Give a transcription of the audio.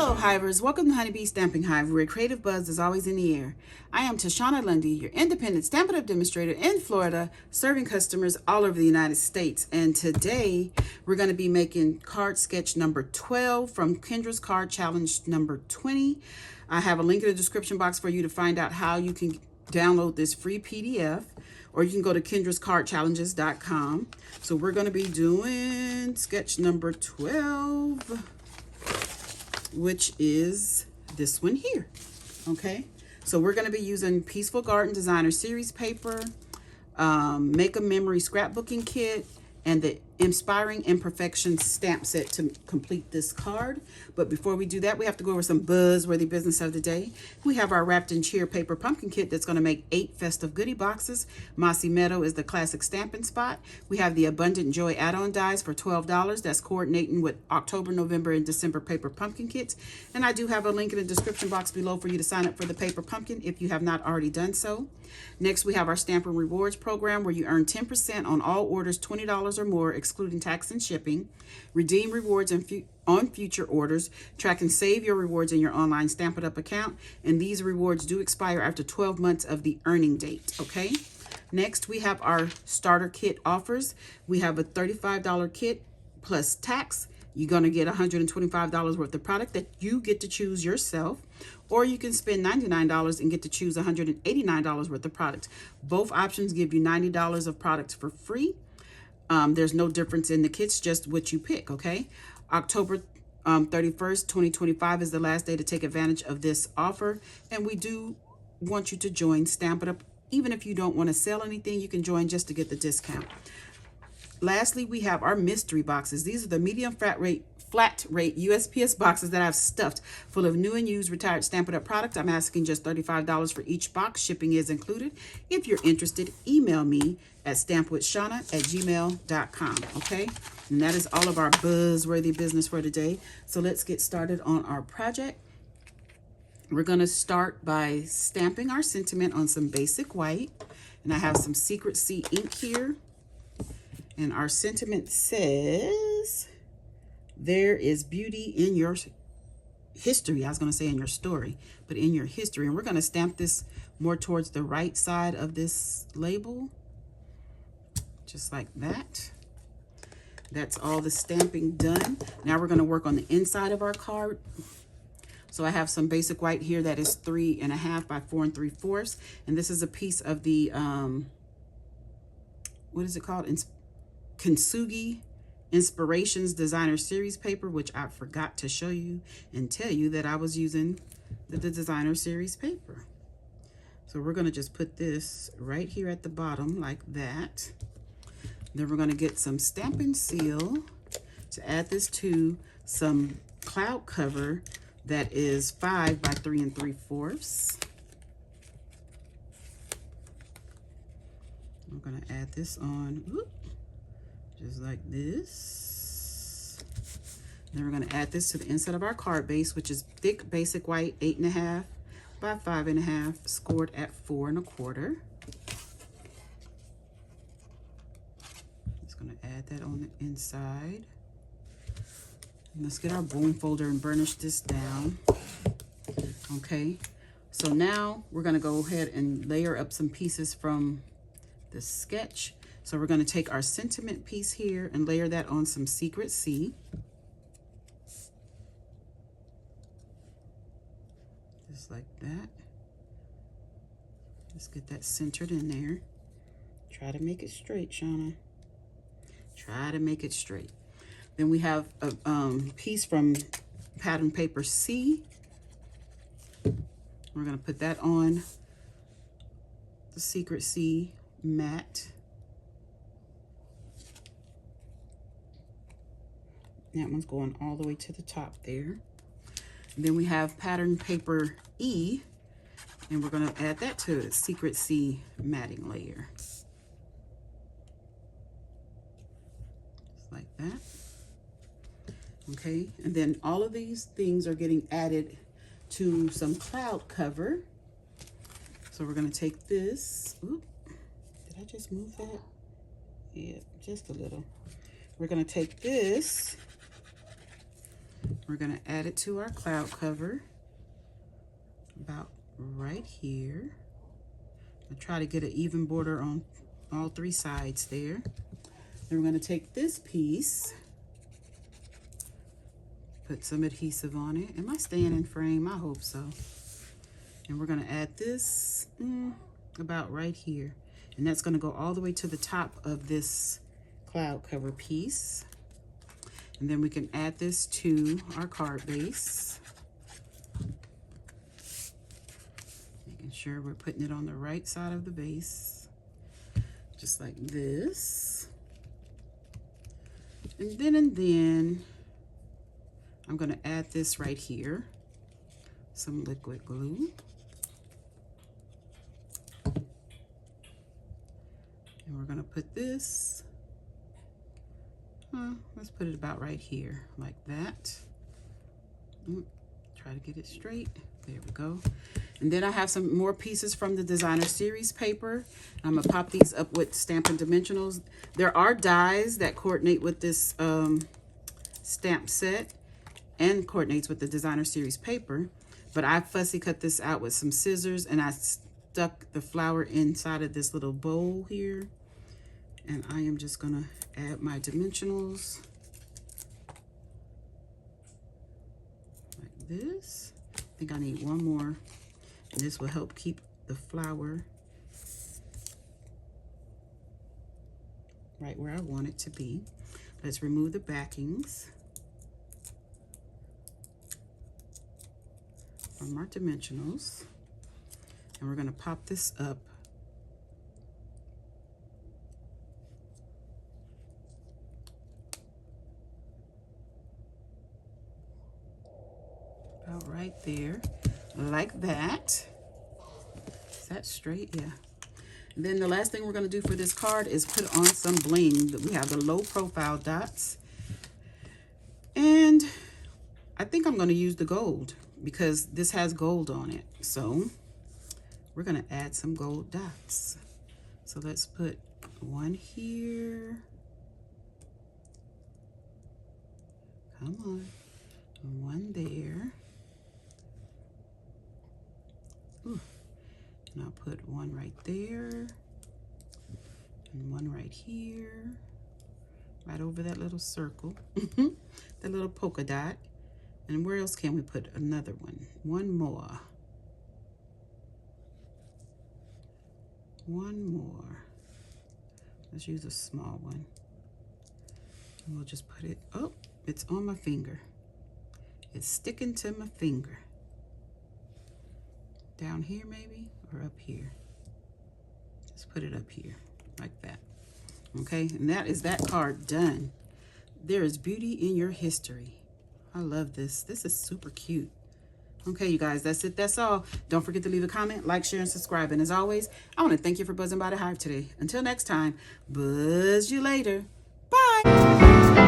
Hello Hivers, welcome to Honeybee Stamping Hive, where creative buzz is always in the air. I am Tashana Lundy, your independent Stampin' Up! Demonstrator in Florida, serving customers all over the United States. And today we're going to be making card sketch number 12 from Kendra's card challenge number 20. I have a link in the description box for you to find out how you can download this free PDF, or you can go to kendrascardchallenges.com. So we're going to be doing sketch number 12. Which is this one here. Okay, so we're going to be using Peaceful Garden Designer Series paper, Make a Memory scrapbooking kit, and the Inspiring Imperfections stamp set to complete this card. But before we do that, we have to go over some buzz-worthy business of the day. We have our Wrapped in Cheer paper pumpkin kit that's going to make 8 festive goodie boxes. Mossy Meadow is the classic stamping spot. We have the Abundant Joy add-on dies for $12. That's coordinating with October, November, and December paper pumpkin kits. And I do have a link in the description box below for you to sign up for the paper pumpkin if you have not already done so. Next, we have our Stampin' Rewards program where you earn 10% on all orders $20 or more, excluding tax and shipping. Redeem rewards on future orders. Track and save your rewards in your online Stampin' Up! Account. And these rewards do expire after 12 months of the earning date, okay? Next, we have our starter kit offers. We have a $35 kit plus tax. You're going to get $125 worth of product that you get to choose yourself, or you can spend $99 and get to choose $189 worth of product. Both options give you $90 of product for free. There's no difference in the kits, just what you pick, okay? October 31st, 2025 is the last day to take advantage of this offer, and we do want you to join Stampin' Up! Even if you don't want to sell anything, you can join just to get the discount. Lastly, we have our mystery boxes. These are the medium flat rate USPS boxes that I've stuffed full of new and used retired Stampin' Up! Product. I'm asking just $35 for each box. Shipping is included. If you're interested, email me at stampwithshana@gmail.com. Okay, and that is all of our buzzworthy business for today. So let's get started on our project. We're going to start by stamping our sentiment on some basic white, and I have some Secret C ink here. And our sentiment says, there is beauty in your history. I was going to say in your story, but in your history. And we're going to stamp this more towards the right side of this label, just like that. That's all the stamping done. Now we're going to work on the inside of our card. So I have some basic white here that is 3.5 by 4 3/4. And this is a piece of the, what is it called? Kintsugi Inspirations Designer Series paper, which I forgot to show you and tell you that I was using the Designer Series paper. So we're going to just put this right here at the bottom like that. Then we're going to get some Stampin' Seal to add this to some cloud cover that is 5 by 3 3/4. I'm going to add this on. Whoop. Just like this. Then we're going to add this to the inside of our card base, which is thick basic white 8.5 by 5.5, scored at 4 1/4. Just going to add that on the inside. And let's get our bone folder and burnish this down. Okay, so now we're going to go ahead and layer up some pieces from the sketch. So we're going to take our sentiment piece here and layer that on some Secret C. Just like that. Let's get that centered in there. Try to make it straight, Shauna. Try to make it straight. Then we have a piece from pattern paper C. We're going to put that on the Secret C matte. That one's going all the way to the top there. And then we have pattern paper E, and we're going to add that to the Secret C matting layer. Just like that. Okay, and then all of these things are getting added to some cloud cover. So we're going to take this. Oop, did I just move that? Yeah, just a little. We're going to take this We're going to add it to our cloud cover about right here. I'll try to get an even border on all 3 sides there. Then we're going to take this piece, put some adhesive on it. Am I staying in frame? I hope so. And we're going to add this about right here. And that's going to go all the way to the top of this cloud cover piece. And then we can add this to our card base. Making sure we're putting it on the right side of the base. Just like this. And then I'm going to add this right here. Some liquid glue. And we're going to put this, let's put it about right here, like that. Try to get it straight. There we go. And then I have some more pieces from the designer series paper. I'm going to pop these up with Stampin' Dimensionals. There are dies that coordinate with this stamp set and coordinates with the designer series paper. But I fussy cut this out with some scissors, and I stuck the flower inside of this little bowl here. And I am just gonna add my dimensionals like this. I think I need one more. And this will help keep the flower right where I want it to be. Let's remove the backings from our dimensionals. And we're gonna pop this up about right there, like that. Is that straight? Yeah. And then the last thing we're gonna do for this card is put on some bling. We have the low profile dots. And I think I'm gonna use the gold because this has gold on it. So we're gonna add some gold dots. So let's put one here. Come on. One there. Ooh. And I'll put one right there. And one right here. Right over that little circle. That little polka dot. And where else can we put another one? One more. One more. Let's use a small one. And we'll just put it, oh, it's on my finger. It's sticking to my finger. Down here maybe, or up here. Just put it up here, like that. Okay, and that is that card done. There is beauty in your history. I love this. This is super cute. Okay, you guys, that's it. That's all. Don't forget to leave a comment, like, share, and subscribe. And as always, I want to thank you for buzzing by the Hive today. Until next time, buzz you later. Bye.